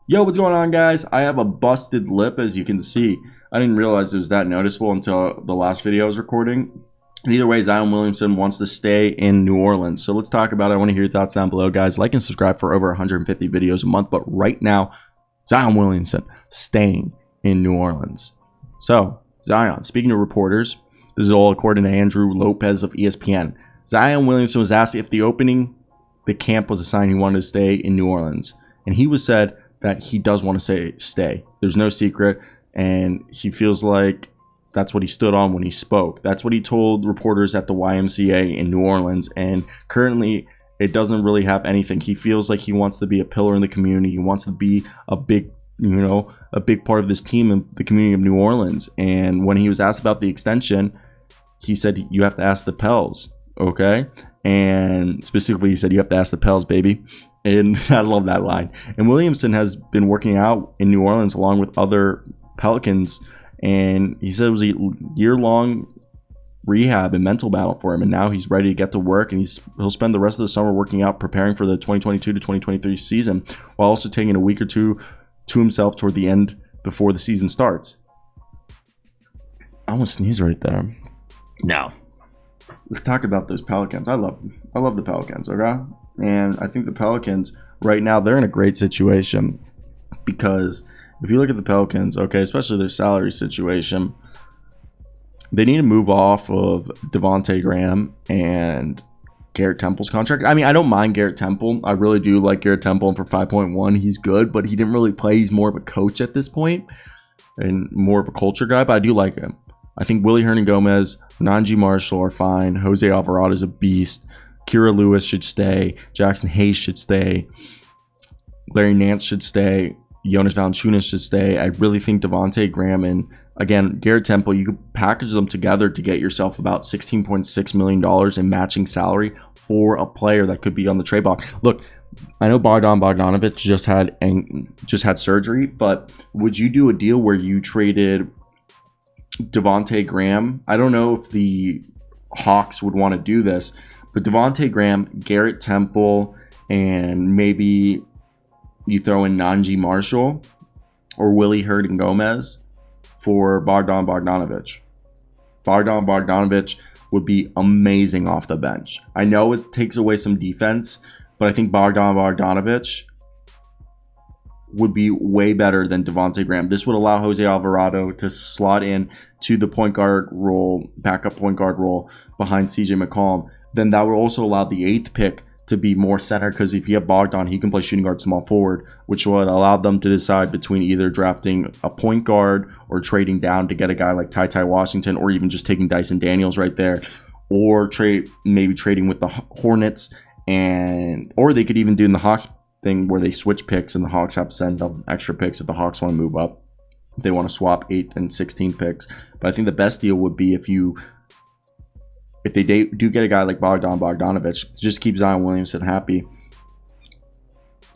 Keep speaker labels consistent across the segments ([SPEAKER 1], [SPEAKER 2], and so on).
[SPEAKER 1] Yo, what's going on, guys? I have a busted lip, as you can see. I didn't realize it was that noticeable until the last video I was recording. Either way, Zion Williamson wants to stay in New Orleans. So let's talk about it. I want to hear your thoughts down below, guys. Like and subscribe for over 150 videos a month. But right now, Zion Williamson staying in New Orleans. So, Zion, speaking to reporters, this is all according to Andrew Lopez of ESPN. Zion Williamson was asked if the camp was a sign he wanted to stay in New Orleans. And he was said that he does want to stay. There's no secret, and he feels like that's what he stood on when he spoke. That's what he told reporters at the YMCA in New Orleans, and currently it doesn't really have anything. He feels like he wants to be a pillar in the community. He wants to be a big part of this team in the community of New Orleans. And when he was asked about the extension, he said, "You have to ask the Pels." Okay? And specifically, he said, "You have to ask the Pels, baby." And I love that line. And Williamson has been working out in New Orleans along with other Pelicans. And he said it was a year-long rehab and mental battle for him. And now he's ready to get to work. And he'll spend the rest of the summer working out, preparing for the 2022 to 2023 season, while also taking a week or two to himself toward the end before the season starts. I almost sneezed right there. Now, let's talk about those Pelicans. I love the Pelicans, okay? And I think the Pelicans right now, they're in a great situation, because if you look at the Pelicans, okay, especially their salary situation, they need to move off of Devontae Graham and Garrett Temple's contract. I mean, I don't mind Garrett Temple. I really do like Garrett Temple, and for 5.1, he's good, but he didn't really play. He's more of a coach at this point and more of a culture guy, but I do like him. I think Willie Hernangomez, Najee Marshall are fine. Jose Alvarado is a beast. Kira Lewis should stay. Jackson Hayes should stay. Larry Nance should stay. Jonas Valanciunas should stay. I really think Devontae Graham and, again, Garrett Temple, you could package them together to get yourself about $16.6 million in matching salary for a player that could be on the trade block. Look, I know Bogdanovich just had surgery, but would you do a deal where you traded Devontae Graham? I don't know if the Hawks would want to do this, but Devontae Graham, Garrett Temple, and maybe you throw in Najee Marshall or Willie Hernangomez for Bogdanovich. Bogdanovich would be amazing off the bench. I know it takes away some defense, but I think Bogdanovich would be way better than Devontae Graham. This would allow Jose Alvarado to slot in to the point guard role, backup point guard role behind CJ McCollum. Then that would also allow the 8th pick to be more center, because if you have Bogdan, he can play shooting guard, small forward, which would allow them to decide between either drafting a point guard or trading down to get a guy like Ty Washington, or even just taking Dyson Daniels right there, or maybe trading with the Hornets, or they could even do in the Hawks thing where they switch picks and the Hawks have to send them extra picks if the Hawks want to move up. If they want to swap 8th and 16th picks. But I think the best deal would be if they do get a guy like Bogdanovich, just keep Zion Williamson happy,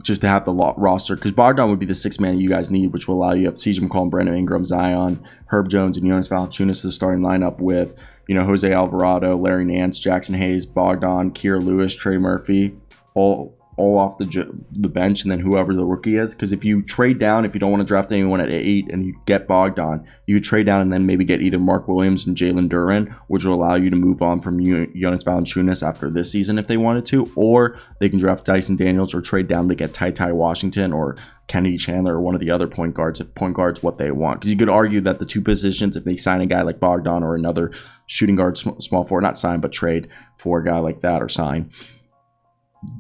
[SPEAKER 1] just to have the roster, because Bogdan would be the 6th man you guys need, which will allow you to have CJ McCollum, Brandon Ingram, Zion, Herb Jones, and Jonas Valanciunas, the starting lineup with, Jose Alvarado, Larry Nance, Jackson Hayes, Bogdan, Kira Lewis, Trey Murphy, all off the bench, and then whoever the rookie is. Because if you trade down, if you don't want to draft anyone at 8 and you get Bogdan, you could trade down and then maybe get either Mark Williams and Jalen Duren, which will allow you to move on from Jonas Valanciunas after this season if they wanted to, or they can draft Dyson Daniels or trade down to get Ty Washington or Kennedy Chandler or one of the other point guards, if point guard's what they want. Because you could argue that the two positions, if they sign a guy like Bogdan or another shooting guard, small forward, not sign but trade for a guy like that, or sign,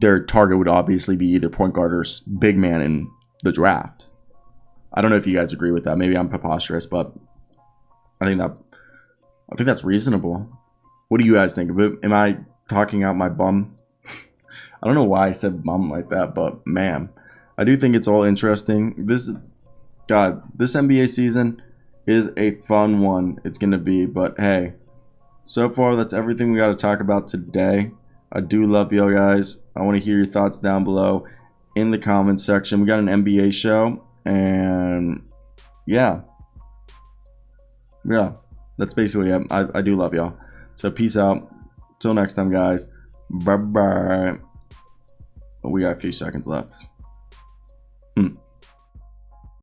[SPEAKER 1] their target would obviously be either point guard or big man in the draft. I don't know if you guys agree with that. Maybe I'm preposterous, but I think that's reasonable. What do you guys think of it? Am I talking out my bum? I don't know why I said bum like that, but man, I do think it's all interesting. This NBA season is a fun one. It's gonna be, but hey, so far that's everything we got to talk about today. I do love y'all, guys. I want to hear your thoughts down below in the comments section. We got an NBA show, and yeah, that's basically it. I do love y'all. So peace out. Till next time, guys. Bye-bye. We got a few seconds left.